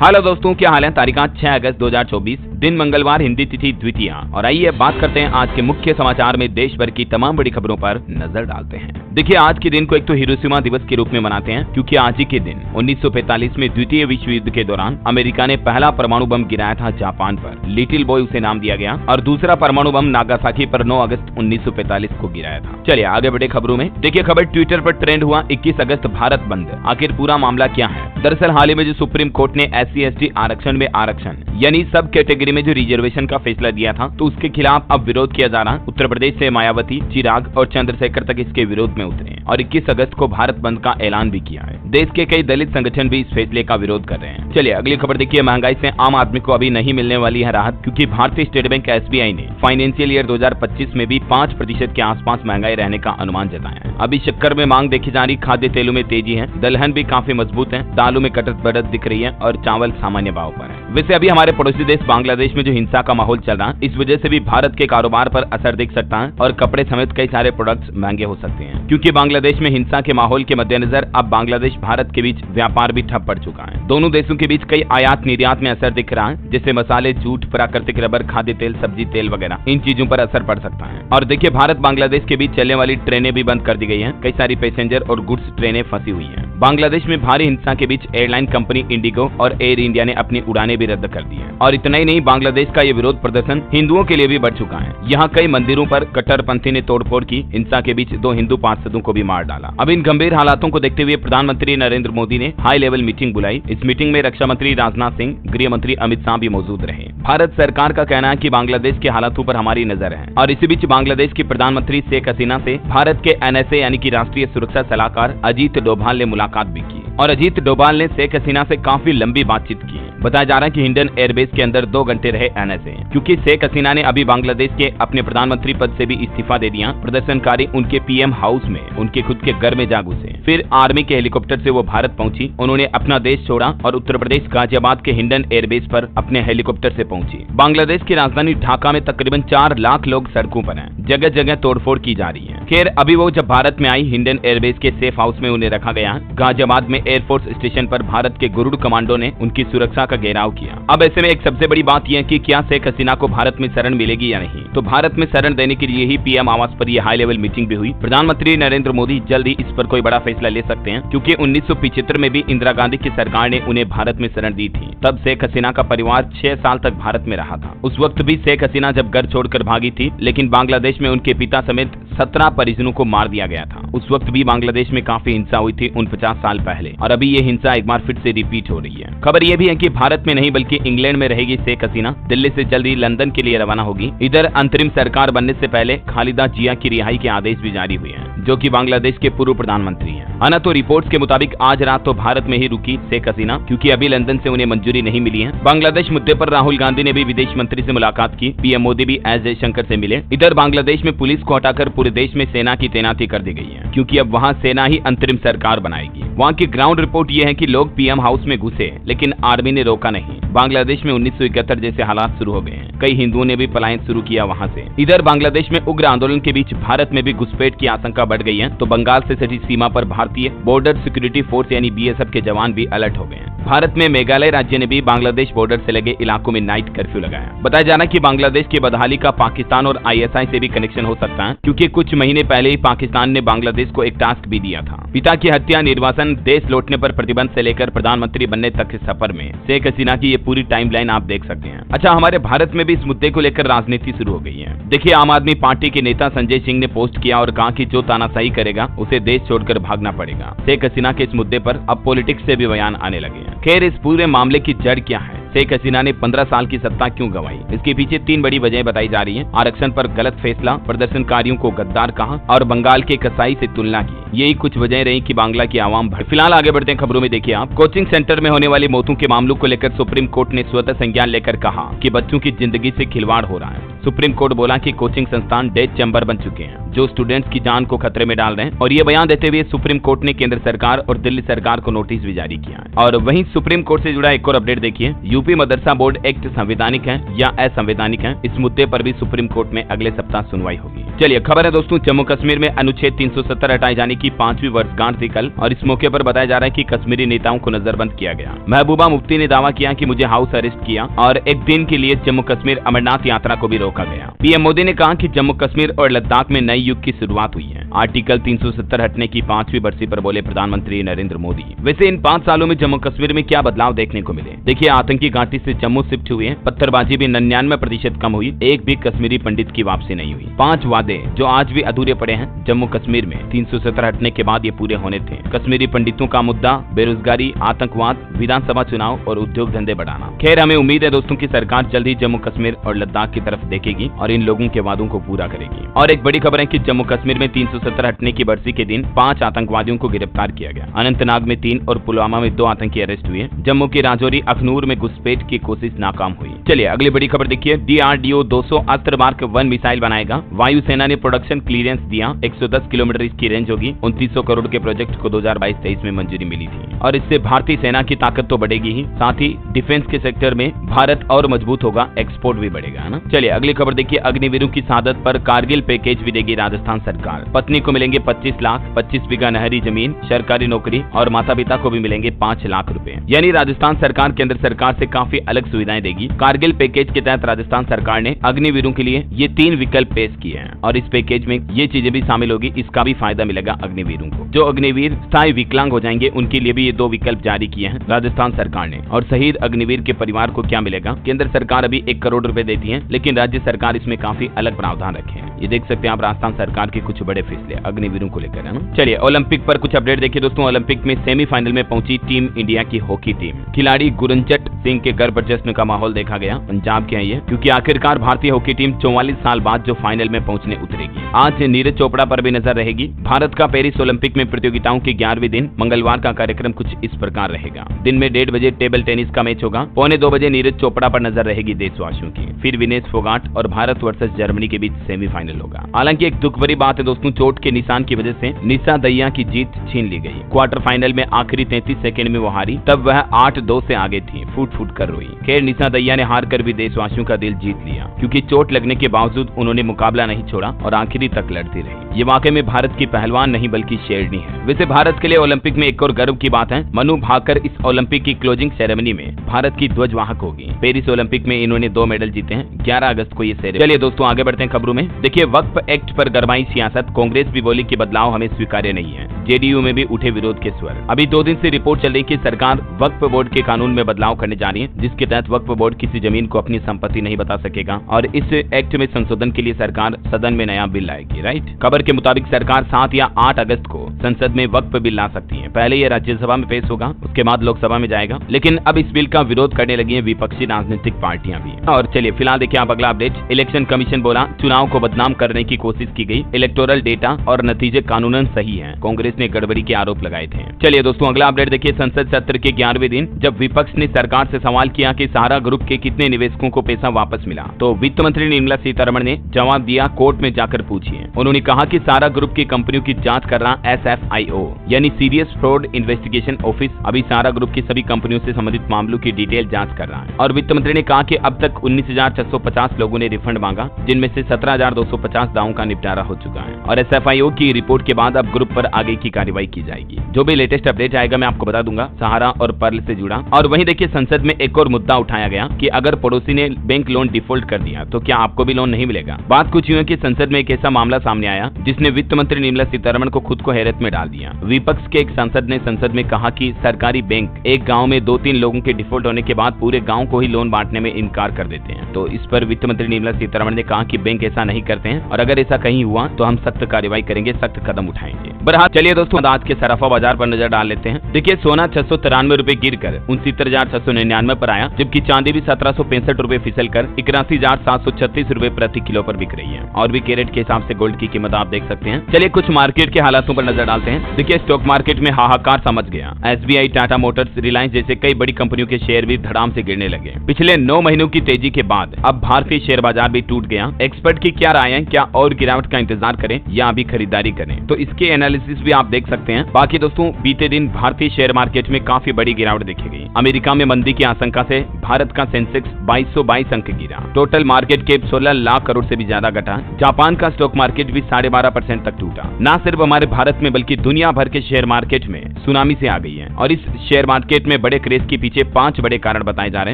Hello दोस्तों, क्या हाल है। तारीख 6 अगस्त 2024, दिन मंगलवार, हिंदी तिथि द्वितीया। और आइए बात करते हैं आज के मुख्य समाचार में देश भर की तमाम बड़ी खबरों पर नजर डालते हैं। देखिए, आज के दिन को एक तो हिरोशिमा दिवस के रूप में मनाते हैं, क्योंकि आज ही के दिन 1945 में द्वितीय विश्व युद्ध के दौरान अमेरिका ने पहला परमाणु बम गिराया था जापान पर। लिटिल बॉय उसे नाम दिया गया। और दूसरा परमाणु बम नागासाकी पर 9 अगस्त 1945 को गिराया था। चलिए आगे बढ़े खबरों में। देखिए, खबर ट्विटर पर ट्रेंड हुआ, 21 अगस्त भारत बंद। आखिर पूरा मामला क्या है। दरअसल हाल ही में जो सुप्रीम कोर्ट ने SC/ST आरक्षण में आरक्षण यानी सब कैटेगरी में जो रिजर्वेशन का फैसला दिया था, तो उसके खिलाफ अब विरोध किया जा रहा। उत्तर प्रदेश से मायावती, चिराग और चंद्रशेखर तक इसके विरोध में उतरे और 21 अगस्त को भारत बंद का ऐलान भी किया है। देश के कई दलित संगठन भी इस फैसले का विरोध कर रहे हैं। चलिए अगली खबर देखिए। महंगाई से आम आदमी को अभी नहीं मिलने वाली है राहत, क्योंकि भारतीय स्टेट बैंक SBI ने फाइनेंशियल ईयर 2025 में भी 5% के आसपास महंगाई रहने का अनुमान जताया है। अभी शक्कर में मांग देखी जा रही, खाद्य तेलों में तेजी है, दलहन भी काफी मजबूत है, दालों में कटत बढ़त दिख रही है और चावल सामान्य भाव पर है। वैसे अभी हमारे पड़ोसी देश बांग्लादेश में जो हिंसा का माहौल चल रहा है, इस वजह से भी भारत के कारोबार पर असर दिख सकता है और कपड़े समेत कई सारे प्रोडक्ट्स महंगे हो सकते हैं, क्योंकि बांग्लादेश में हिंसा के माहौल के मद्देनजर अब बांग्लादेश भारत के बीच व्यापार भी ठप पड़ चुका है। दोनों देशों के बीच कई आयात निर्यात में असर दिख रहा है, जैसे मसाले, जूट, प्राकृतिक रबर, खाद्य तेल, सब्जी तेल वगैरह, इन चीजों पर असर पड़ सकता है। और देखिए, भारत बांग्लादेश के बीच चलने वाली ट्रेनें भी बंद कर दी गई है। कई सारी पैसेंजर और गुड्स ट्रेनें फंसी हुई है। बांग्लादेश में भारी हिंसा के बीच एयरलाइन कंपनी इंडिगो और एयर इंडिया ने अपनी उड़ानें भी रद्द कर दी है। और इतना ही नहीं, बांग्लादेश का ये विरोध प्रदर्शन हिंदुओं के लिए भी बढ़ चुका है। यहाँ कई मंदिरों पर कट्टरपंथी ने तोड़फोड़ की। हिंसा के बीच 2 हिंदू पार्षदों को भी मार डाला। अब इन गंभीर हालातों को देखते हुए प्रधानमंत्री नरेंद्र मोदी ने हाई लेवल मीटिंग बुलाई। इस मीटिंग में रक्षा मंत्री राजनाथ सिंह, गृह मंत्री अमित शाह भी मौजूद रहे। भारत सरकार का कहना है कि बांग्लादेश के हालातों पर हमारी नजर है। और इसी बीच बांग्लादेश की प्रधानमंत्री शेख हसीना से भारत के NSA यानी कि राष्ट्रीय सुरक्षा सलाहकार अजीत डोभाल ने मुलाकात भी की। और अजीत डोभाल ने शेख हसीना से काफी लंबी बातचीत की। बताया जा रहा है कि हिंडन एयरबेस के अंदर 2 घंटे रहे NSA, क्योंकि शेख हसीना ने अभी बांग्लादेश के अपने प्रधानमंत्री पद से भी इस्तीफा दे दिया। प्रदर्शनकारी उनके PM हाउस में, उनके खुद के घर में जा घुसे। फिर आर्मी के हेलीकॉप्टर से वो भारत पहुंची। उन्होंने अपना देश छोड़ा और उत्तर प्रदेश गाजियाबाद के हिंडन एयरबेस पर अपने हेलीकॉप्टर से पहुंची। बांग्लादेश की राजधानी ढाका में तकरीबन 4 लाख लोग सड़कों पर हैं। जगह जगह तोड़फोड़ की जा रही है। खैर, अभी वो जब भारत में आई, हिंडन एयरबेस के सेफ हाउस में उन्हें रखा गया। गाजियाबाद में एयरफोर्स स्टेशन पर भारत के गरुड़ कमांडो ने उनकी सुरक्षा का घेराव किया। अब ऐसे में एक सबसे बड़ी बात यह है कि क्या शेख हसीना को भारत में शरण मिलेगी या नहीं। तो भारत में शरण देने के लिए ही PM आवास पर यह हाई लेवल मीटिंग भी हुई। प्रधानमंत्री नरेंद्र मोदी जल्द ही इस पर कोई बड़ा फैसला ले सकते हैं, क्योंकि 1975 में भी इंदिरा गांधी की सरकार ने उन्हें भारत में शरण दी थी। तब शेख हसीना का परिवार 6 साल तक भारत में रहा था। उस वक्त भी शेख हसीना जब घर छोड़कर भागी थी, लेकिन बांग्लादेश में उनके पिता समेत 17 परिजनों को मार दिया गया था। उस वक्त भी बांग्लादेश में काफी हिंसा हुई थी 49 साल पहले, और अभी ये हिंसा एक बार फिर से रिपीट हो रही है। खबर यह भी है कि भारत में नहीं बल्कि इंग्लैंड में रहेगी शेख हसीना। दिल्ली से जल्दी लंदन के लिए रवाना होगी। इधर अंतरिम सरकार बनने से पहले खालिदा जिया की रिहाई के आदेश भी जारी हुए हैं, जो कि बांग्लादेश के पूर्व प्रधानमंत्री हैं। हाना तो रिपोर्ट्स के मुताबिक आज रात तो भारत में ही रुकी शेख हसीना, क्योंकि अभी लंदन से उन्हें मंजूरी नहीं मिली है। बांग्लादेश मुद्दे पर राहुल गांधी ने भी विदेश मंत्री से मुलाकात की। PM मोदी भी एस जयशंकर से मिले। इधर बांग्लादेश में पुलिस को हटाकर पूरे देश में सेना की तैनाती कर दी गई है, क्योंकि अब वहाँ सेना ही अंतरिम सरकार बनाएगी। वहाँ की ग्राउंड रिपोर्ट ये है कि लोग PM हाउस में घुसे, लेकिन आर्मी ने रोका नहीं। बांग्लादेश में 1971 जैसे हालात शुरू हो गए हैं। कई हिंदुओं ने भी पलायन शुरू किया वहाँ से। इधर बांग्लादेश में उग्र आंदोलन के बीच भारत में भी घुसपैठ की आशंका बढ़ गई है, तो बंगाल से सटी सीमा पर भारतीय बॉर्डर सिक्योरिटी फोर्स यानी BSF के जवान भी अलर्ट हो गए हैं। भारत में मेघालय राज्य ने भी बांग्लादेश बॉर्डर से लगे इलाकों में नाइट कर्फ्यू लगाया। बताया जाना कि बांग्लादेश की बदहाली का पाकिस्तान और ISI से भी कनेक्शन हो सकता है, क्योंकि कुछ महीने पहले ही पाकिस्तान ने बांग्लादेश को एक टास्क भी दिया था। पिता की हत्या, निर्वासन, देश लौटने पर प्रतिबंध से लेकर प्रधानमंत्री बनने तक के सफर में शेख हसीना की ये पूरी टाइमलाइन आप देख सकते हैं। अच्छा, हमारे भारत में भी इस मुद्दे को लेकर राजनीति शुरू हो गई है। देखिए, आम आदमी पार्टी के नेता संजय सिंह ने पोस्ट किया और कहा कि जो तानाशाही करेगा उसे देश छोड़कर भागना पड़ेगा। शेख हसीना के इस मुद्दे पर अब पॉलिटिक्स से भी बयान आने लगे हैं। खैर, इस पूरे मामले की जड़ क्या है, शेख हसीना ने 15 साल की सत्ता क्यों गंवाई, इसके पीछे 3 बड़ी वजह बताई जा रही है। आरक्षण पर गलत फैसला, प्रदर्शनकारियों को गद्दार कहा और बंगाल के कसाई से तुलना की। यही कुछ वजह रही कि बांग्ला की आवाम भड़की। फिलहाल आगे बढ़ते हैं खबरों में। देखिए आप, कोचिंग सेंटर में होने वाली मौतों के मामलों को लेकर सुप्रीम कोर्ट ने स्वतः संज्ञान लेकर कहा कि बच्चों की जिंदगी से खिलवाड़ हो रहा है। सुप्रीम कोर्ट बोला कि कोचिंग संस्थान डेथ चैम्बर बन चुके हैं, जो स्टूडेंट्स की जान को खतरे में डाल रहे हैं। और ये बयान देते हुए सुप्रीम कोर्ट ने केंद्र सरकार और दिल्ली सरकार को नोटिस भी जारी किया है। और वहीं सुप्रीम कोर्ट से जुड़ा एक और अपडेट देखिए। यूपी मदरसा बोर्ड एक्ट संवैधानिक है या असंवैधानिक है, इस मुद्दे पर भी सुप्रीम कोर्ट में अगले सप्ताह सुनवाई होगी। चलिए खबर है दोस्तों, जम्मू कश्मीर में अनुच्छेद 370 हटाए जाने की 5वीं वर्षगांठ थी कल, और इस मौके पर बताया जा रहा है कि कश्मीरी नेताओं को नजरबंद किया गया। महबूबा मुफ्ती ने दावा किया कि मुझे हाउस अरेस्ट किया और एक दिन के लिए जम्मू कश्मीर अमरनाथ यात्रा को भी रोका गया। पीएम मोदी ने कहा कि जम्मू कश्मीर और लद्दाख में नए युग की शुरुआत हुई है। आर्टिकल 370 हटने की 5वीं बरसी पर बोले प्रधानमंत्री नरेंद्र मोदी। वैसे इन 5 सालों में जम्मू कश्मीर में क्या बदलाव देखने को मिले? देखिए, आतंकी घाटी से जम्मू शिफ्ट हुए, पत्थरबाजी भी 99% कम हुई, एक भी कश्मीरी पंडित की वापसी नहीं हुई। 5 वादे जो आज भी अधूरे पड़े हैं जम्मू कश्मीर में 370 हटने के बाद ये पूरे होने थे। कश्मीरी पंडितों का मुद्दा, बेरोजगारी, आतंकवाद, विधानसभा चुनाव और उद्योग धंधे बढ़ाना। खैर, हमें उम्मीद है दोस्तों की सरकार जल्द ही जम्मू कश्मीर और लद्दाख की तरफ देखेगी और इन लोगों के वादों को पूरा करेगी। और एक बड़ी खबर है कि जम्मू कश्मीर में 370 हटने की बरसी के दिन 5 आतंकवादियों को गिरफ्तार किया गया। अनंतनाग में 3 और पुलवामा में 2 आतंकी अरेस्ट हुए। जम्मू के राजौरी अखनूर में घुसपैठ की कोशिश नाकाम हुई। चलिए अगली बड़ी खबर देखिए, DRDO 200 अस्त्र मार्क 1 मिसाइल बनाएगा। वायुसेना ने प्रोडक्शन क्लियरेंस दिया। 110 किलोमीटर इसकी रेंज होगी। 2900 करोड़ के प्रोजेक्ट को 2022-23 में मंजूरी मिली थी और इससे भारतीय सेना की ताकत तो बढ़ेगी ही, साथ ही डिफेंस के सेक्टर में भारत और मजबूत होगा, एक्सपोर्ट भी बढ़ेगा, है ना। चलिए अगली खबर देखिए, अग्निवीरों की शहादत पर कारगिल पैकेज भी देगी राजस्थान सरकार। पत्नी को मिलेंगे 25 लाख, 25 बीघा नहरी जमीन, सरकारी नौकरी और माता पिता को भी मिलेंगे 5 लाख रुपए। यानी राजस्थान सरकार केंद्र सरकार से काफी अलग सुविधाएं देगी। कारगिल पैकेज के तहत राजस्थान सरकार ने अग्निवीरों के लिए ये 3 विकल्प पेश किए हैं और इस पैकेज में ये चीजें भी शामिल होगी। इसका भी फायदा मिलेगा अग्निवीरों को। जो अग्निवीर स्थायी विकलांग हो जाएंगे उनके लिए भी ये 2 विकल्प जारी किए हैं राजस्थान सरकार ने। और शहीद अग्निवीर के परिवार को क्या मिलेगा? केंद्र सरकार अभी 1 करोड़ रुपए देती है, लेकिन राज्य सरकार इसमें काफी अलग प्रावधान रखे हैं। ये देख सकते हैं आप राजस्थान सरकार के कुछ बड़े फैसले अग्निवीरों को लेकर, है ना। चलिए ओलंपिक पर कुछ अपडेट देखिए दोस्तों। ओलंपिक में सेमीफाइनल में पहुंची टीम इंडिया की हॉकी टीम। खिलाड़ी गुरंचट सिंह के घर पर जश्न का माहौल देखा गया। पंजाब के हैं ये, क्योंकि आखिरकार भारतीय हॉकी टीम 44 साल बाद जो फाइनल में पहुंचने उतरेगी। आज नीरज चोपड़ा पर भी नजर रहेगी। भारत का पेरिस ओलंपिक में प्रतियोगिताओं के 11वें दिन मंगलवार का कार्यक्रम कुछ इस प्रकार रहेगा। दिन में 1:30 बजे टेबल टेनिस का मैच होगा। 1:45 बजे नीरज चोपड़ा पर नजर रहेगी देशवासियों की। फिर विनेश फोगाट और भारत वर्सेस जर्मनी के बीच सेमीफाइनल होगा। हालांकि एक दुख भरी बात है दोस्तों, चोट के निशान की वजह से निशा दहिया की जीत छीन ली गई। क्वार्टर फाइनल में आखिरी 33 सेकंड में वो हारी, तब वह 8-2 से आगे थी, फूट फूट कर रोई। खैर, निशा दहिया ने हार कर भी देशवासियों का दिल जीत लिया, क्योंकि चोट लगने के बावजूद उन्होंने मुकाबला नहीं छोड़ा और आखिरी तक लड़ती रही। ये वाकई में भारत की पहलवान नहीं बल्कि शेरनी है। वैसे भारत के लिए ओलंपिक में एक और गर्व की बात है, मनु भाकर इस ओलंपिक की क्लोजिंग सेरेमनी में भारत की ध्वजवाहक होगी। पेरिस ओलंपिक में इन्होंने 2 मेडल जीते हैं। 11 अगस्त को ये सेरेमनी। चलिए दोस्तों आगे बढ़ते हैं खबरों में। देखिए, वक्फ एक्ट पर गरमाई सियासत। कांग्रेस भी बोली कि बदलाव हमें स्वीकार्य नहीं है। जेडीयू में भी उठे विरोध के स्वर। अभी 2 दिन से रिपोर्ट चल रही कि सरकार वक्फ बोर्ड के कानून में बदलाव करने जा रही है, जिसके तहत वक्फ बोर्ड किसी जमीन को अपनी संपत्ति नहीं बता सकेगा और इस एक्ट में संशोधन के लिए सरकार सदन में नया बिल लाएगी। राइट, खबर के मुताबिक सरकार 7 या 8 अगस्त को संसद में वक्फ बिल ला सकती है। पहले यह राज्यसभा में पेश होगा, उसके बाद लोकसभा में जाएगा, लेकिन अब इस बिल का विरोध करने लगी है विपक्षी राजनीतिक पार्टियां भी। और चलिए फिलहाल देखिए आप अगला अपडेट। इलेक्शन कमीशन बोला चुनाव को बदनाम करने की कोशिश की गई, इलेक्टोरल डेटा और नतीजे कानूनन सही हैं। कांग्रेस ने गड़बड़ी के आरोप लगाए थे। चलिए दोस्तों अगला अपडेट देखिए। संसद सत्र के 11वें दिन जब विपक्ष ने सरकार से सवाल किया कि सहारा ग्रुप के कितने निवेशकों को पैसा वापस मिला, तो वित्त मंत्री निर्मला सीतारमण ने जवाब दिया, कोर्ट में जाकर पूछिए। उन्होंने कहा कि सहारा ग्रुप की कंपनियों की जांच कर रहा SFIO यानी सीरियस फ्रॉड इन्वेस्टिगेशन ऑफिस अभी सहारा ग्रुप की सभी कंपनियों से संबंधित मामलों की डिटेल जांच कर रहा है। और वित्त मंत्री ने कहा कि अब तक 19,650 लोगों ने रिफंड मांगा, जिनमें से 17,250 दावों का निपटारा हो चुका है। और SFIO की रिपोर्ट के बाद अब ग्रुप पर आगे की कार्रवाई की जाएगी। जो भी लेटेस्ट अपडेट आएगा मैं आपको बता दूंगा, सहारा और पर्ल से जुड़ा। और वहीं देखिए संसद में एक और मुद्दा उठाया गया कि अगर पड़ोसी ने बैंक लोन डिफॉल्ट कर दिया तो क्या आपको भी लोन नहीं मिलेगा। बात कुछ यूं है कि संसद में एक ऐसा मामला सामने आया जिसने वित्त मंत्री निर्मला सीतारमण को खुद को हैरत में डाल दिया। विपक्ष के एक सांसद ने संसद में कहा कि सरकारी बैंक एक गांव में 2-3 लोगों के डिफॉल्ट होने के बाद पूरे गांव को ही लोन बांटने में इनकार कर देते हैं। तो इस पर वित्त मंत्री निर्मला सीतारमण ने कहा कि बैंक ऐसा नहीं करते हैं और अगर ऐसा कहीं हुआ तो हम सख्त कार्रवाई करेंगे, सख्त कदम उठाएंगे। बहरहाल चलिए दोस्तों आज के सराफा बाजार पर नजर डाल लेते हैं। देखिए सोना 693 रुपए गिर कर 69,699 पर आया, जबकि चांदी भी 1765 रुपए फिसल कर 81,736 रुपए प्रति किलो पर बिक रही है। और भी कैरेट के हिसाब से गोल्ड की कीमत आप देख सकते हैं। चलिए कुछ मार्केट के हालातों पर नजर डालते हैं। देखिए स्टॉक मार्केट में हाहाकार समझ गया। SBI, टाटा मोटर्स, रिलायंस जैसे कई बड़ी कंपनियों के शेयर भी धड़ाम से गिरने लगे। पिछले 9 महीनों की तेजी के बाद अब भारतीय शेयर बाजार भी टूट गया। एक्सपर्ट की क्या राय है, क्या और गिरावट का इंतजार करें या अभी खरीदारी करें, तो इसके एनालिसिस भी आप देख सकते हैं। बाकी दोस्तों बीते दिन भारतीय शेयर मार्केट में काफी बड़ी गिरावट देखी गई। अमेरिका में मंदी की आशंका से भारत का सेंसेक्स 2222 अंक गिरा। Total market cap 16 lakh crore से भी ज्यादा घटा। जापान का स्टॉक मार्केट भी 12.5% तक टूटा। न सिर्फ हमारे भारत में बल्कि दुनिया भर के शेयर मार्केट में सुनामी से आ गई है। और इस शेयर मार्केट में बड़े क्रेज के पीछे 5 बड़े कारण बताए जा रहे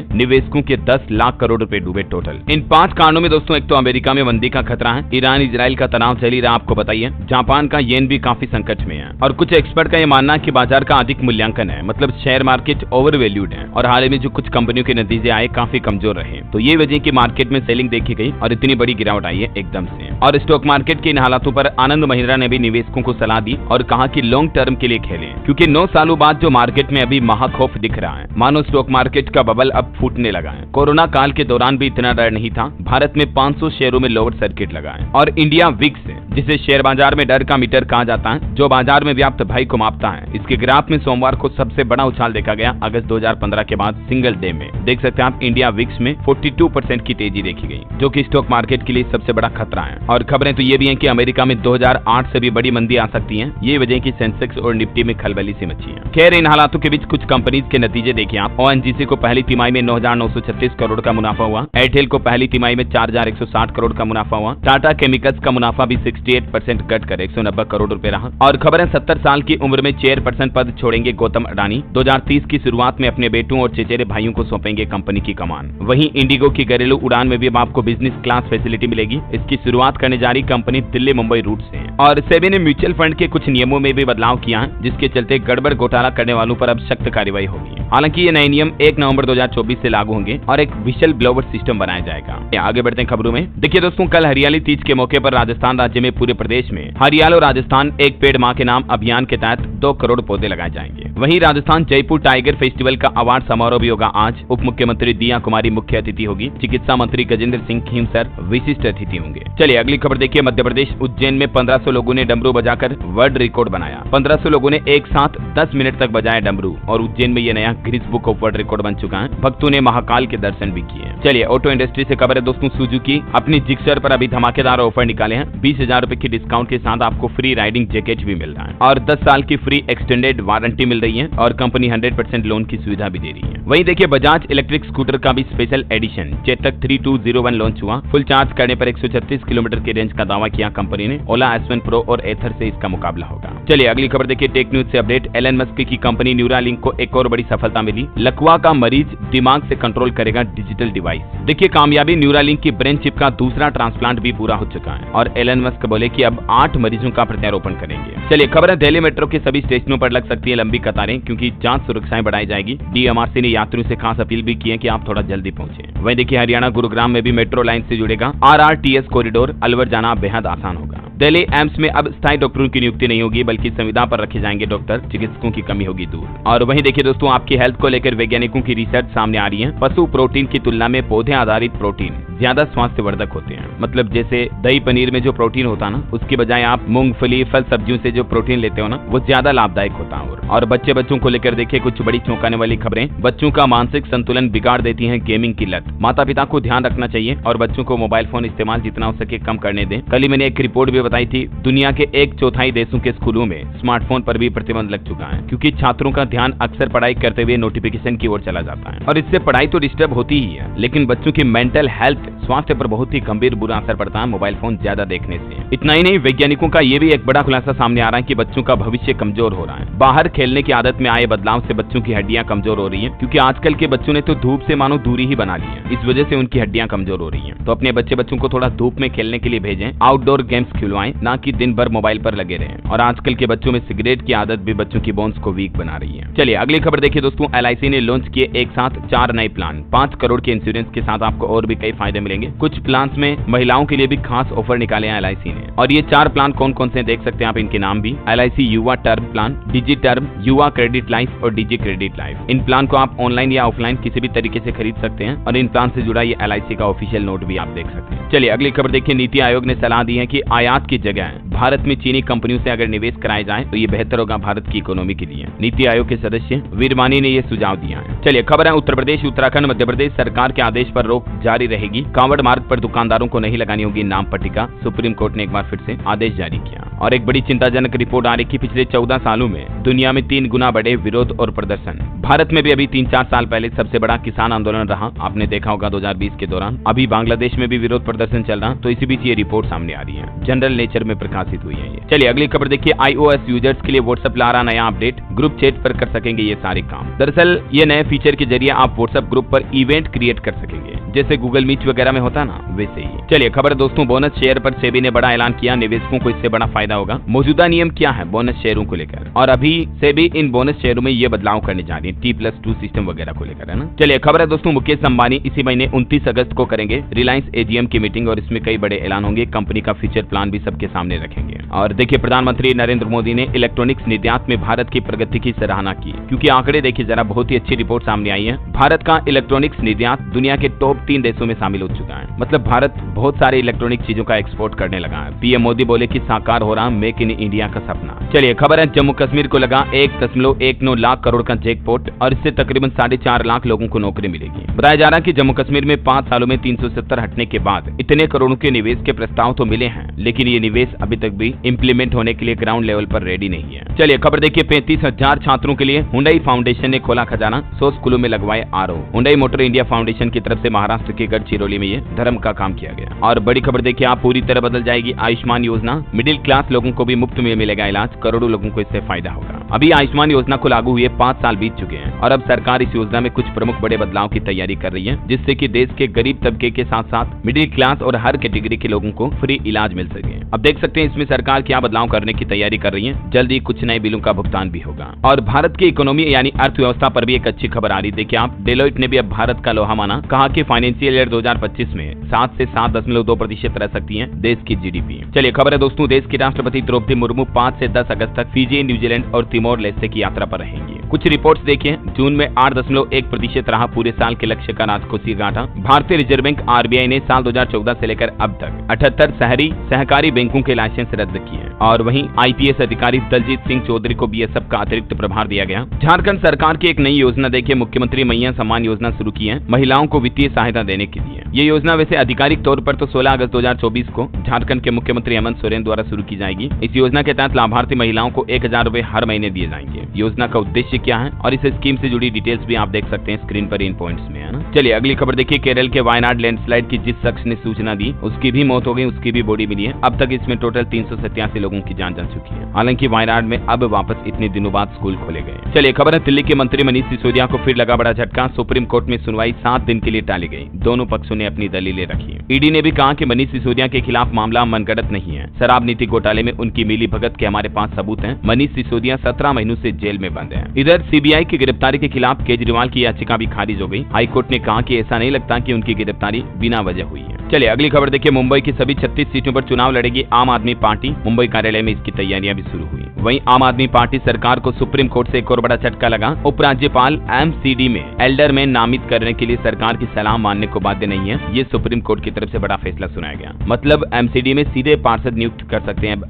हैं। निवेशकों के 10 लाख करोड़ रुपए डूबे टोटल। इन 5 कारणों में दोस्तों एक तो अमेरिका में मंदी का खतरा है, ईरान इजराइल का तनाव चल ही रहा आपको बताइए, जापान का येन भी काफी संकट में है और कुछ एक्सपर्ट का यह मानना है कि बाजार का अधिक मूल्यांकन है, मतलब शेयर मार्केट ओवर वैल्यूड है और हाल ही में जो कुछ कंपनियों के नतीजे आए काफी कमजोर रहे। तो ये वजह की मार्केट में सेलिंग देखी गई और इतनी बड़ी गिरावट आई है एकदम से। और स्टॉक मार्केट के इन हालातों पर आनंद महिंद्रा ने भी निवेशकों को सलाह दी और कहा कि लॉन्ग टर्म के लिए खेलें, क्योंकि 9 सालों बाद जो मार्केट में अभी महाखौफ दिख रहा है, मानो स्टॉक मार्केट का बबल अब फूटने लगा है। कोरोना काल के दौरान भी इतना डर नहीं था। भारत में 500 शेयरों में लोअर सर्किट लगा है और इंडिया विक्स, जिसे शेयर बाजार में डर का मीटर कहा जाता है, जो बाजार में व्याप्त भय को मापता है, इसके ग्राफ में सोमवार को सबसे बड़ा उछाल देखा गया अगस्त 2015 के बाद सिंगल डे में। देख सकते हैं आप इंडिया विक्स में 42% की तेजी देखी गई, जो कि स्टॉक मार्केट के लिए सबसे बड़ा खतरा है। और खबरें तो ये भी हैं कि अमेरिका में 2008 से भी बड़ी मंदी आ सकती है। ये वजह की सेंसेक्स और निफ्टी में खलबली सी मची है। खैर, इन हालातों के बीच कुछ कंपनीज के नतीजे देखिए आप। ओएनजीसी को पहली तिमाही में 9,936 करोड़ का मुनाफा हुआ। एयरटेल को पहली तिमाही में 4,160 करोड़ का मुनाफा हुआ। टाटा केमिकल्स का मुनाफा भी 68% घटकर 190 करोड़ रुपए रहा। और खबर है 70 साल की उम्र में चेयरपर्सन पद छोड़ेंगे गौतम अडानी। 2030 की शुरुआत में अपने बेटों और चचेरे भाइयों को सौंपेंगे कंपनी की कमान। वहीं इंडिगो की घरेलू उड़ान में भी अब आपको बिजनेस क्लास फैसिलिटी मिलेगी। इसकी शुरुआत करने जा रही कंपनी दिल्ली मुंबई रूट से है। और सेबी ने म्यूचुअल फंड के कुछ नियमों में भी बदलाव किया है, जिसके चलते गड़बड़ घोटाला करने वालों पर अब सख्त कार्रवाई होगी। हालांकि ये नए नियम 1 नवंबर 2024 से लागू होंगे और एक विशल ब्लोवर सिस्टम बनाया जाएगा। आगे बढ़ते हैं खबरों में। देखिए दोस्तों, कल हरियाली तीज के मौके पर राजस्थान राज्य में पूरे प्रदेश में हरियालो राजस्थान एक पेड़ मां के नाम अभियान के तहत 2 करोड़ पौधे लगाए जाएंगे। वहीं राजस्थान जयपुर टाइगर फेस्टिवल का अवार्ड समारोह भी होगा आज। उप मुख्यमंत्री दिया कुमारी मुख्य अतिथि होगी। चिकित्सा मंत्री गजेंद्र सिंह खीमसर विशिष्ट अतिथि होंगे। चलिए अगली खबर देखिए। मध्य प्रदेश उज्जैन में 1500 लोगों ने डमरू बजाकर वर्ल्ड रिकॉर्ड बनाया। 1500 लोगों ने एक साथ 10 मिनट तक बजाया डमरू और उज्जैन में यह नया Guinness book of world record बन चुका है। भक्तों ने महाकाल के दर्शन भी किए। चलिए ऑटो इंडस्ट्री से खबर है दोस्तों। सुजुकी अपनी जिक्सर पर अभी धमाकेदार ऑफर निकाले हैं। 20,000 रुपए की डिस्काउंट के साथ आपको फ्री राइडिंग जैकेट भी मिल रहा है और 10 साल की फ्री एक्सटेंडेड वारंटी मिल रही है और कंपनी 100% लोन की सुविधा भी दे रही है। वहीं देखिए बजाज इलेक्ट्रिक स्कूटर का भी स्पेशल एडिशन चेतक 3201 लॉन्च हुआ। फुल चार्ज करने पर 136 किलोमीटर की रेंज का दावा किया कंपनी ने। ओला S1 प्रो और एथर से इसका मुकाबला होगा। चलिए अगली खबर देखिए। टेक न्यूज से अपडेट। एलन मस्क की कंपनी न्यूरालिंक को एक और बड़ी सफलता मिली। लकवा का मरीज दिमाग से कंट्रोल करेगा डिजिटल डिवाइस। देखिए कामयाबी, न्यूरालिंक की ब्रेन चिप का दूसरा ट्रांसप्लांट भी पूरा हो चुका है और एलन मस्क बोले कि अब 8 मरीजों का प्रत्यारोपण करेंगे। चलिए खबर है दिल्ली मेट्रो के सभी स्टेशनों पर लग सकती है लंबी कतारें, क्योंकि जांच सुरक्षाएं बढ़ाई जाएगी। डीएमआरसी ने यात्रियों से खास अपील भी की है कि आप थोड़ा जल्दी पहुंचे। वहीं देखिए हरियाणा गुरुग्राम में भी मेट्रो लाइन से जुड़ेगा आरआरटीएस कॉरिडोर। अलवर जाना बेहद आसान होगा। दिल्ली एम्स में अब स्थायी डॉक्टरों की नियुक्ति नहीं होगी, बल्कि संविदा पर रखे जाएंगे डॉक्टर। चिकित्सकों की कमी होगी दूर। और वहीं देखिए दोस्तों, आपकी हेल्थ को लेकर वैज्ञानिकों की रिसर्च सामने आ रही है। पशु प्रोटीन की तुलना में पौधे आधारित प्रोटीन ज्यादा स्वास्थ्यवर्धक होते हैं। मतलब जैसे दही पनीर में जो प्रोटीन होता है ना, उसकी बजाय आप मूंगफली फल सब्जियों से जो प्रोटीन लेते हो ना, वो ज्यादा लाभदायक होता है। और बच्चों को लेकर देखिए कुछ बड़ी चौंकाने वाली खबरें। बच्चों का मानसिक संतुलन बिगाड़ देती है गेमिंग की लत। माता पिता को ध्यान रखना चाहिए और बच्चों को मोबाइल फोन इस्तेमाल जितना हो सके कम करने दें। कल ही मैंने एक रिपोर्ट भी बताई थी, दुनिया के 1/4 देशों के स्कूलों में स्मार्टफोन पर भी प्रतिबंध लग चुका है, क्योंकि छात्रों का ध्यान अक्सर पढ़ाई करते हुए नोटिफिकेशन की ओर चला जाता है और इससे पढ़ाई तो डिस्टर्ब होती ही है, लेकिन बच्चों की मेंटल हेल्थ स्वास्थ्य पर बहुत ही गंभीर बुरा असर पड़ता है मोबाइल फोन ज्यादा देखने से। इतना ही नहीं, वैज्ञानिकों का ये भी एक बड़ा खुलासा सामने आ रहा है कि बच्चों का भविष्य कमजोर हो रहा है। बाहर खेलने की आदत में आए बदलाव से बच्चों की हड्डियां कमजोर हो रही हैं, क्योंकि आजकल के बच्चों ने तो धूप से मानो दूरी ही बना ली है। इस वजह से उनकी हड्डियां कमजोर हो रही हैं। तो अपने बच्चों को थोड़ा धूप में खेलने के लिए भेजें, आउटडोर गेम्स खिलवाएं, ना कि दिन भर मोबाइल पर लगे रहें। और आजकल के बच्चों में सिगरेट की आदत भी बच्चों की बोन्स को वीक बना रही है। चलिए अगली खबर देखिए दोस्तों। LIC ने लॉन्च किए एक साथ 4 नए प्लान। 5 करोड़ के इंश्योरेंस के साथ आपको और भी कई फायदे मिलेंगे। कुछ प्लान में महिलाओं के लिए भी खास ऑफर निकाले हैं LIC ने। और ये 4 प्लान कौन कौन से देख सकते हैं आप इनके नाम भी। LIC युवा टर्म प्लान, डिजी टर्म, युवा क्रेडिट लाइफ और डिजी क्रेडिट लाइफ। इन प्लान को आप ऑनलाइन या ऑफलाइन किसी भी तरीके से खरीद सकते हैं और इन प्लान से जुड़ा ये LIC का ऑफिशियल नोट भी आप देख सकते हैं। चलिए अगली खबर देखिए। नीति आयोग ने सलाह दी है कि आयात की जगह भारत में चीनी कंपनियों से अगर निवेश कराया जाए तो ये बेहतर होगा भारत की इकोनॉमी के लिए। नीति आयोग के सदस्य वीरवानी ने ये सुझाव दिया है। चलिए खबर है उत्तर प्रदेश, उत्तराखंड, मध्य प्रदेश सरकार के आदेश पर रोक जारी रहेगी। कांवड़ मार्ग पर दुकानदारों को नहीं लगानी होगी नाम पट्टिका। सुप्रीम कोर्ट ने एक बार फिर से आदेश जारी किया। और एक बड़ी चिंताजनक रिपोर्ट आ रही कि पिछले 14 सालों में दुनिया में 3 गुना बढ़े विरोध और प्रदर्शन। भारत में भी अभी 3-4 साल पहले सबसे बड़ा किसान आंदोलन रहा, आपने देखा होगा 2020 के दौरान। अभी बांग्लादेश में भी विरोध प्रदर्शन चल रहा, तो इसी बीच ये रिपोर्ट सामने आ रही है, जनरल नेचर में प्रकाशित हुई है ये। चलिए अगली खबर देखिए, iOS यूजर्स के लिए व्हाट्सएप ला रहा नया अपडेट, ग्रुप चैट पर कर सकेंगे ये सारे काम। दरअसल ये नए फीचर के जरिए आप व्हाट्सएप ग्रुप पर इवेंट क्रिएट कर सकेंगे, जैसे गूगल मीट वगैरह में होता ना, वैसे ही। चलिए खबर दोस्तों, बोनस शेयर पर सेबी ने बड़ा ऐलान किया, निवेशकों को इससे बड़ा फायदा होगा। मौजूदा नियम क्या है बोनस शेयरों को लेकर, और अभी सेबी इन बोनस शेयरों में ये बदलाव करने जा रही है, T+2 सिस्टम वगैरह को लेकर, है ना। चलिए खबर है दोस्तों, मुकेश अंबानी इसी महीने 29 अगस्त को करेंगे रिलायंस एजीएम की मीटिंग, और इसमें कई बड़े ऐलान होंगे, कंपनी का फ्यूचर प्लान भी सबके सामने रखेंगे। और देखिए प्रधानमंत्री नरेंद्र मोदी ने इलेक्ट्रॉनिक्स निर्यात में भारत की प्रगति की सराहना की, क्योंकि आंकड़े देखिए जरा, बहुत ही अच्छी रिपोर्ट सामने आई है। भारत का इलेक्ट्रॉनिक्स निर्यात दुनिया के टॉप 3 देशों में शामिल हो चुका है, मतलब भारत बहुत सारे इलेक्ट्रॉनिक चीजों का एक्सपोर्ट करने लगा है। पीएम मोदी बोले कि साकार हो रहा मेक इन इंडिया का सपना। चलिए खबर है, जम्मू कश्मीर को लगा 1.19 लाख करोड़ का जैकपॉट, और इससे तकरीबन 4.5 लाख लोगों को नौकरी मिलेगी। बताया जा रहा है कि जम्मू कश्मीर में 5 सालों में 370 हटने के बाद इतने करोड़ों के निवेश के प्रस्ताव तो मिले हैं, लेकिन ये निवेश अभी तक भी इंप्लीमेंट होने के लिए ग्राउंड लेवल पर रेडी नहीं है। चलिए खबर देखिए, 35,000 छात्रों के लिए हुंडई फाउंडेशन ने खोला खजाना, 100 स्कूलों में लगवाए RO. Hyundai motor India foundation की तरफ से महाराष्ट्र के गढ़चिरौली में ये धर्म का काम किया गया। और बड़ी खबर देखिए आप, पूरी तरह बदल जाएगी आयुष्मान योजना, मिडिल क्लास लोगों को भी मुफ्त में मिलेगा इलाज, करोड़ों लोगों को इससे फायदा होगा। अभी आयुष्मान योजना को लागू हुए 5 साल बीत चुके हैं, और अब सरकार इस योजना में कुछ प्रमुख बड़े बदलाव की तैयारी कर रही है, जिससे कि देश के गरीब तबके के साथ साथ मिडिल क्लास और हर कैटेगरी के लोगों को फ्री इलाज मिल सके। अब देख सकते हैं इसमें सरकार क्या बदलाव करने की तैयारी कर रही है, जल्दी कुछ नए बिलों का भुगतान भी होगा। और भारत की इकोनॉमी यानी अर्थव्यवस्था पर भी एक अच्छी खबर आ रही, देखिए आप, डेलोइट ने भी अब भारत का लोहा माना, कहा कि फाइनेंशियल ईयर 2025 में 7 से 7.2% रह सकती है देश की जीडीपी। चलिए खबर है दोस्तों, देश की राष्ट्रपति द्रौपदी मुर्मू 5 से 10 अगस्त तक फिजी, न्यूजीलैंड और तिमोर लेस्टे की यात्रा पर रहेंगी। कुछ रिपोर्ट्स देखिए, जून में 8.1% रहा पूरे साल के लक्ष्य का राजकोषीय घाटा। भारतीय रिजर्व बैंक आरबीआई ने साल 2014 से लेकर अब तक 78 शहरी सहकारी बैंकों के लाइसेंस रद्द किए। और वहीं आईपीएस अधिकारी दलजीत सिंह चौधरी को बीएसएफ का अतिरिक्त प्रभार दिया गया। झारखंड सरकार की एक नई योजना देखिए, मुख्यमंत्री मैया सम्मान योजना शुरू की है महिलाओं को वित्तीय सहायता देने के लिए। ये योजना वैसे आधिकारिक तौर पर तो 16 अगस्त 2024 को झारखंड के मुख्यमंत्री हेमंत सोरेन द्वारा शुरू की जाएगी। इस योजना के तहत लाभार्थी महिलाओं को 1,000 रुपए हर महीने दिए जाएंगे। योजना का उद्देश्य क्या है और इस स्कीम से जुड़ी डिटेल्स भी आप देख सकते हैं स्क्रीन पर इन पॉइंट्स में, है ना। चलिए अगली खबर देखिए, केरल के वायनाड लैंडस्लाइड की जिस शख्स ने सूचना दी उसकी भी मौत हो गई, उसकी भी बॉडी मिली है। अब तक इसमें टोटल 387 लोगों की जान जा चुकी है। हालांकि वायनाड में अब वापस इतने दिनों बाद स्कूल खोले गए। चलिए खबर है, दिल्ली के मंत्री मनीष सिसोदिया को फिर लगा बड़ा झटका। सुप्रीम कोर्ट में सुनवाई 7 दिन के लिए टाली गई। दोनों पक्षों ने अपनी दलीलें रखी। ईडी ने भी कहा कि मनीष सिसोदिया के खिलाफ मामला मनगढ़ंत नहीं है। शराब नीति घोटाले में उनकी मिली भगत के हमारे पास सबूत हैं। मनीष सिसोदिया 17 महीनों से जेल में बंद है। इधर सीबीआई की गिरफ्तारी के खिलाफ केजरीवाल की याचिका भी खारिज हो गई। हाईकोर्ट ने कहा कि ऐसा नहीं लगता कि उनकी गिरफ्तारी बिना वजह हुई है। चलिए अगली खबर देखिए, मुंबई की सभी 36 सीटों पर चुनाव लड़ेगी आम आदमी पार्टी। मुंबई कार्यालय में इसकी तैयारियां भी शुरू हुई। वहीं आम आदमी पार्टी सरकार को सुप्रीम कोर्ट से एक और बड़ा झटका लगा। उपराज्यपाल एमसीडी में एल्डरमैन नामित करने के लिए सरकार की सलाह मानने को बाध्य नहीं है। ये सुप्रीम कोर्ट की तरफ से बड़ा फैसला सुनाया गया। मतलब एमसीडी में सीधे पार्षद नियुक्त कर सकते हैं अब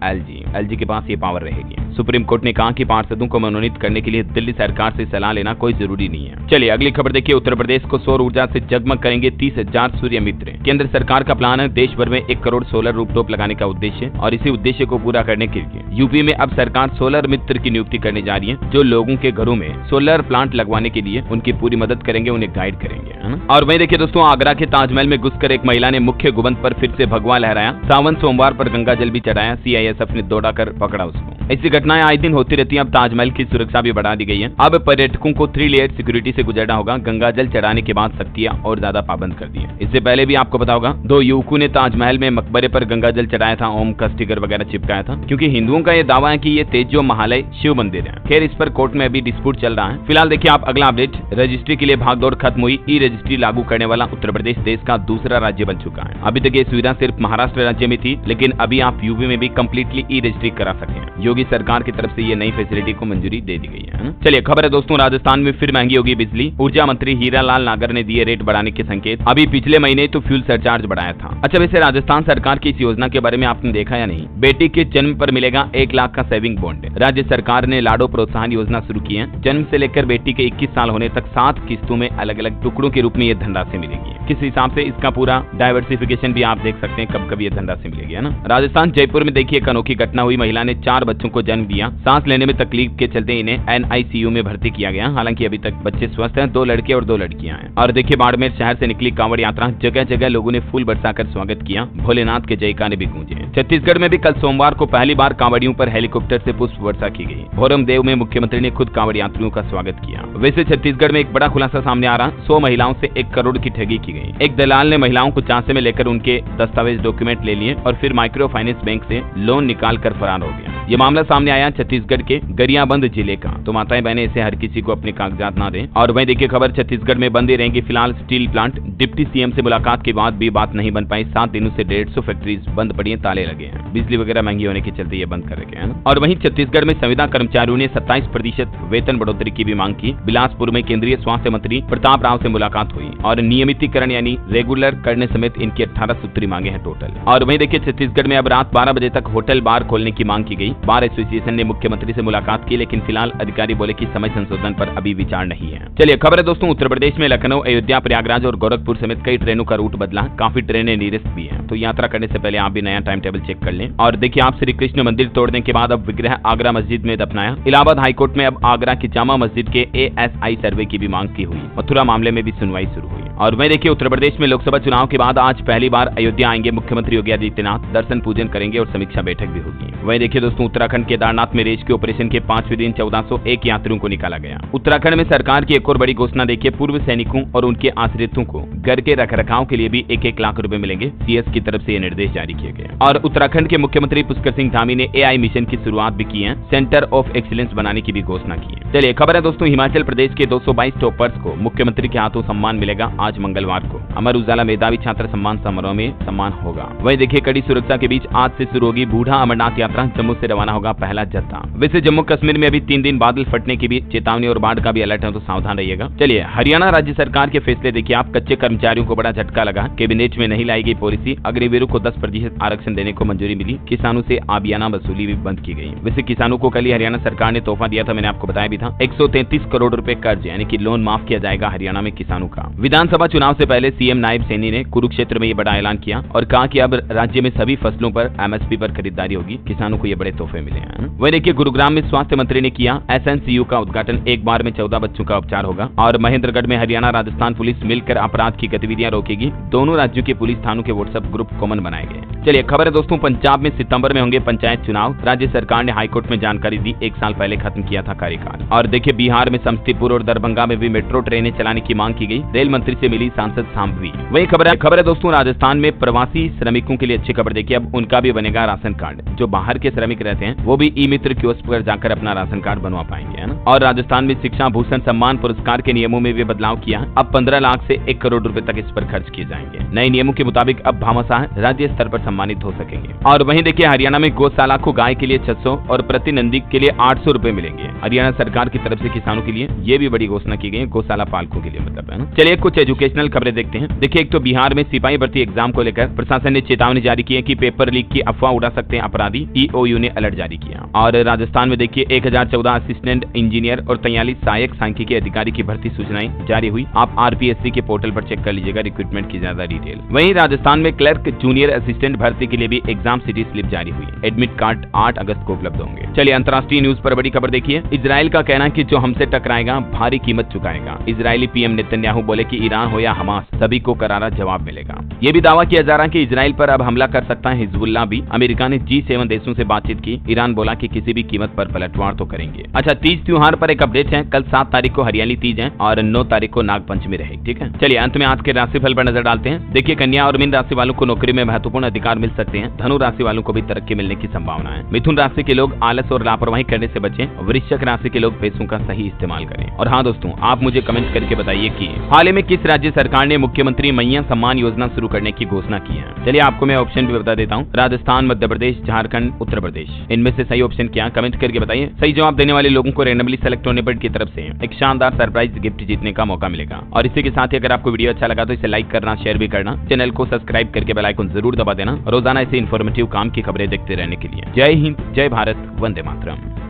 एलजी के पास ये पावर रहेगी। सुप्रीम कोर्ट ने कहा कि पार्षदों को मनोनीत करने के लिए दिल्ली सरकार से सलाह लेना कोई जरूरी नहीं है। चलिए अगली खबर देखिए, उत्तर प्रदेश को सौर ऊर्जा से जगमग करेंगे 30,000 सूर्य मित्र। केंद्र सरकार का प्लान है देश भर में 1 करोड़ सोलर रूफटॉप लगाने का उद्देश्य, और इसी उद्देश्य को पूरा करने के लिए यूपी में अब सरकार सोलर मित्र की नियुक्ति करने जा रही है, जो लोगों के घरों में सोलर प्लांट लगवाने के लिए उनकी पूरी मदद करेंगे, उन्हें गाइड करेंगे, है ना। और वहीं देखिए दोस्तों, आगरा के ताजमहल में घुसकर एक महिला ने मुख्य गुंबद पर फिर से भगवा लहराया। सावन सोमवार पर गंगा जल भी चढ़ाया। सीआईएसएफ ने दौड़ा कर पकड़ा उसको। ऐसी घटनाएं आए दिन होती रहती है। अब ताजमहल की सुरक्षा भी बढ़ा दी गई है। अब पर्यटकों को 3 लेयर सिक्योरिटी से गुजरना होगा। गंगा जल चढ़ाने के बाद सख्तियां और ज्यादा पाबंद कर दी है। इससे पहले भी आपको पता होगा 2 युवकों ने ताजमहल में मकबरे पर गंगा जल चढ़ाया था, ओम का स्टिकर वगैरह चिपकाया था, क्योंकि हिंदुओं का यह दावा है कि ये तेजो महालय शिव मंदिर है। खैर इस पर कोर्ट में अभी डिस्प्यूट चल रहा है। फिलहाल देखिए आप अगला अपडेट, रजिस्ट्री के लिए भागदौड़ खत्म हुई। ई रजिस्ट्री लागू करने वाला उत्तर प्रदेश देश का दूसरा राज्य बन चुका है। अभी तक ये सुविधा सिर्फ महाराष्ट्र राज्य में थी, लेकिन अभी आप यूपी में भी कंप्लीटली ई रजिस्ट्री करा सकते हैं। योगी सरकार की तरफ से ये नई फैसिलिटी को मंजूरी दे दी गई है ना। चलिए खबर है दोस्तों, राजस्थान में फिर महंगी होगी बिजली। ऊर्जा मंत्री हीरा लाल नागर ने दिए रेट बढ़ाने के संकेत। अभी पिछले महीने तो फ्यूल सरचार्ज बढ़ाया था। अच्छा, वैसे राजस्थान सरकार की इस योजना के बारे में आपने देखा या नहीं? बेटी के जन्म पर मिलेगा 1 लाख का सेविंग बॉन्ड। राज्य सरकार ने लाडो प्रोत्साहन योजना शुरू की है। जन्म से लेकर बेटी के 21 साल होने तक 7 किस्तों में अलग अलग टुकड़ों के रूप में ये धनराशि मिलेगी। किस हिसाब से इसका पूरा डाइवर्सिफिकेशन भी आप देख सकते हैं, कब कब ये धनराशि मिलेगी, है ना। राजस्थान जयपुर में देखिए एक अनोखी घटना हुई। महिला ने 4 बच्चों को जन्म दिया। सांस लेने में तकलीफ के चलते इन्हें NICU में भर्ती किया गया। हालांकि अभी तक बच्चे स्वस्थ हैं। 2 लड़के और 2 लड़कियां हैं। और देखिए बाड़मेर शहर से निकली कांवड़ यात्रा, जगह जगह लोगों ने फूल बरसाकर स्वागत किया। भोलेनाथ के जयकारे भी गूंजे। छत्तीसगढ़ में भी कल सोमवार को पहली बार कांवड़ियों पर हेलीकॉप्टर से पुष्प वर्षा की गई। भोरमदेव में मुख्यमंत्री ने खुद कांवड़ यात्रियों का स्वागत किया। वैसे छत्तीसगढ़ में एक बड़ा खुलासा सामने आ रहा। 100 महिलाओं से 1 करोड़ की ठगी की गई। एक दलाल ने महिलाओं को चांसे में लेकर उनके दस्तावेज डॉक्यूमेंट ले लिए और फिर माइक्रो फाइनेंस बैंक से लोन निकाल कर फरार हो गया। ये मामला सामने आया छत्तीसगढ़ के गरियाबंद जिले का। तो माताएं बहनें ऐसे हर किसी को अपने कागजात ना दें। और वहीं देखिए खबर, छत्तीसगढ़ में बंदी रहेंगी फिलहाल स्टील प्लांट। डिप्टी CM से मुलाकात के बाद भी बात नहीं बन पाई। 7 दिनों से 150 फैक्ट्रीज बंद पड़ी हैं, ताले लगे हैं। बिजली वगैरह महंगी होने के चलते ये बंद कर रखे हैं। और वहीं छत्तीसगढ़ में संविदा कर्मचारियों ने 27% वेतन बढ़ोतरी की भी मांग की। बिलासपुर में केंद्रीय स्वास्थ्य मंत्री प्रताप राव से मुलाकात हुई और नियमितीकरण यानी रेगुलर करने समेत इनकी 18 सूत्री मांगे हैं टोटल। और वहीं देखिए छत्तीसगढ़ में अब रात 12 बजे तक होटल बार खोलने की मांग की गई। बार एसोसिएशन ने मुख्यमंत्री से मुलाकात की, लेकिन फिलहाल अधिकारी बोले कि समय संशोधन पर अभी विचार नहीं है। चलिए खबर है दोस्तों, उत्तर प्रदेश में लखनऊ, अयोध्या, प्रयागराज और गोरखपुर समेत कई ट्रेनों का रूट बदला। काफी ट्रेनें निरस्त भी हैं। तो यात्रा करने से पहले आप भी नया टाइम टेबल चेक कर लें। और देखिए आप श्री कृष्ण मंदिर तोड़ने के बाद अब विग्रह आगरा मस्जिद में दफनाया। इलाहाबाद हाईकोर्ट में अब आगरा की जामा मस्जिद के ASI सर्वे की भी मांग की हुई। मथुरा मामले में भी सुनवाई शुरू हुई। और वहीं देखिए उत्तर प्रदेश में लोकसभा चुनाव के बाद आज पहली बार अयोध्या आएंगे मुख्यमंत्री योगी आदित्यनाथ। दर्शन पूजन करेंगे और समीक्षा बैठक भी होगी। वहीं देखिए दोस्तों उत्तराखंड केदारनाथ में रेस्क्यू ऑपरेशन के 5वें दिन 1401 यात्रियों को निकाला गया। उत्तराखंड में सरकार की एक और बड़ी घोषणा देखिए, पूर्व सैनिकों और उनके आश्रितों को घर के रखरखाव के लिए भी 1-1 लाख रुपए मिलेंगे। CS की तरफ से ये निर्देश जारी किए गए। और उत्तराखंड के मुख्यमंत्री पुष्कर सिंह धामी ने AI मिशन की शुरुआत भी की है। सेंटर ऑफ एक्सीलेंस बनाने की भी घोषणा की है। चलिए खबर है दोस्तों, हिमाचल प्रदेश के 222 टॉपर्स को मुख्यमंत्री के हाथों सम्मान मिलेगा आज मंगलवार को। अमर उजाला मेधावी छात्र सम्मान समारोह में सम्मान होगा। वहीं देखिए कड़ी सुरक्षा के बीच आज से शुरू होगी बूढ़ा अमरनाथ यात्रा। जम्मू से रवाना होगा पहला जत्था। वैसे जम्मू कश्मीर में अभी 3 दिन बादल फटने की भी चेतावनी और बाढ़ का भी अलर्ट है, तो सावधान रहिएगा। चलिए हरियाणा राज्य सरकार के फैसले देखिए आप। कच्चे कर्मचारियों को बड़ा झटका लगा। कैबिनेट में नहीं लाई गई पॉलिसी। अग्निवीरों को 10% आरक्षण देने को मंजूरी मिली। किसानों से आबियाना वसूली भी बंद की गई। वैसे किसानों को कल ही हरियाणा सरकार ने तोहफा दिया था, मैंने आपको बताया भी था। 133 करोड़ रुपए कर्ज यानी कि लोन माफ किया जाएगा हरियाणा में किसानों का। विधानसभा चुनाव से पहले CM नायब सैनी ने कुरुक्षेत्र में ये बड़ा ऐलान किया और कहा कि अब राज्य में सभी फसलों पर MSP पर खरीदारी होगी। किसानों को ये बड़े तोहफे मिले हैं। वहीं देखिए गुरुग्राम में स्वास्थ्य मंत्री ने किया SNCU का उद्घाटन। एक बार में 14 बच्चों का उपचार होगा। और महेंद्रगढ़ में हरियाणा राजस्थान पुलिस मिलकर अपराध की गतिविधियां रोकेगी। दोनों राज्यों के पुलिस थानों के WhatsApp ग्रुप कॉमन बनाए गए। चलिए खबर है दोस्तों, पंजाब में सितंबर में होंगे पंचायत चुनाव। राज्य सरकार ने हाईकोर्ट में जानकारी दी। 1 साल पहले खत्म किया था कार्यकाल। और देखिए बिहार में समस्तीपुर और दरभंगा में भी मेट्रो ट्रेनें चलाने की मांग की गई। रेल मंत्री से मिली सांसद सांभवी। वही खबर है दोस्तों, राजस्थान में प्रवासी श्रमिकों के लिए अच्छी खबर देखिए, अब उनका भी बनेगा राशन कार्ड। जो बाहर के श्रमिक रहते हैं वो भी ई-मित्र कियोस्क पर जाकर अपना राशन कार्ड बनवा पाएंगे, है ना। और राजस्थान में शिक्षा भूषण सम्मान पुरस्कार के नियमों में भी बदलाव किया। अब 15 लाख से 1 करोड़ रुपए तक इस पर खर्च किए जाएंगे। नए नियमों के मुताबिक अब भामाशाह राज्य स्तर पर सम्मानित हो सकेंगे। और वहीं देखिए हरियाणा में गौशाला को गाय के लिए 600 और प्रति नंदी के लिए 800 रुपए मिलेंगे। हरियाणा सरकार की तरफ से किसानों के लिए ये भी बड़ी घोषणा की गई है, गौशाला पालकों के लिए मतलब, है ना। चलिए कुछ एजुकेशनल खबरें देखते हैं। देखिए एक तो बिहार में सिपाही भर्ती एग्जाम को लेकर प्रशासन ने चेतावनी जारी की है कि पेपर लीक की अफवाह उड़ा सकते हैं अपराधी। EOU ने अलर्ट जारी किया। और राजस्थान में देखिए 1014 असिस्टेंट इंजीनियर और 43 सहायक सांख्यिकी अधिकारी की भर्ती सूचनाएं जारी हुई। आप RPSC के पोर्टल पर चेक कर लीजिएगा रिक्रूटमेंट की ज्यादा डिटेल। वहीं राजस्थान में क्लर्क जूनियर असिस्टेंट भर्ती के लिए भी एग्जाम सिटी स्लिप जारी हुई। एडमिट कार्ड 8 अगस्त को उपलब्ध होंगे। चलिए अंतर्राष्ट्रीय न्यूज पर बड़ी खबर देखिए। इजराइल का कहना है कि जो हमसे टकराएगा भारी कीमत चुकाएगा। इजरायली PM नेतन्याहू बोले कि ईरान हो या हमास सभी को करारा जवाब मिलेगा। ये भी दावा किया जा रहा है कि इजराइल पर अब हमला कर सकता है हिजबुल्लाह भी। अमेरिका ने G7 देशों से बातचीत की। ईरान बोला कि किसी भी कीमत पर पलटवार तो करेंगे। अच्छा तीज त्योहार पर एक अपडेट है। कल 7 तारीख को हरियाली तीज है और 9 तारीख को नागपंचमी रहेगी। ठीक है, चलिए अंत में आज के राशिफल पर नजर डालते हैं। देखिए कन्या और मीन राशि वालों को नौकरी में महत्वपूर्ण अधिकार मिल सकते हैं। धनु राशि वालों को भी तरक्की मिलने की संभावना है। मिथुन राशि के लोग आलस और लापरवाही करने से बचें। वृश्चिक राशि के लोग पैसों का सही इस्तेमाल करें। और हाँ दोस्तों, आप मुझे कमेंट करके बताइए कि हाल ही में किस राज्य सरकार ने मुख्यमंत्री मैया सम्मान योजना शुरू करने की घोषणा की है। चलिए आपको मैं ऑप्शन भी बता देता हूँ। राजस्थान, मध्य प्रदेश, झारखंड, उत्तर प्रदेश। इनमें से सही ऑप्शन क्या, कमेंट करके बताइए। सही जवाब देने वाले लोगों को रैंडमली सेलेक्ट होने पर की तरफ से एक शानदार सरप्राइज गिफ्ट जीतने का मौका मिलेगा। और इसी के साथ ही अगर आपको वीडियो अच्छा लगा तो इसे लाइक करना, शेयर भी करना, चैनल को सब्सक्राइब करके बेल आइकन जरूर दबा देना, रोजाना ऐसे इन्फॉर्मेटिव काम की खबरें देखते रहने के लिए। जय हिंद, जय भारत, वंदे मातरम।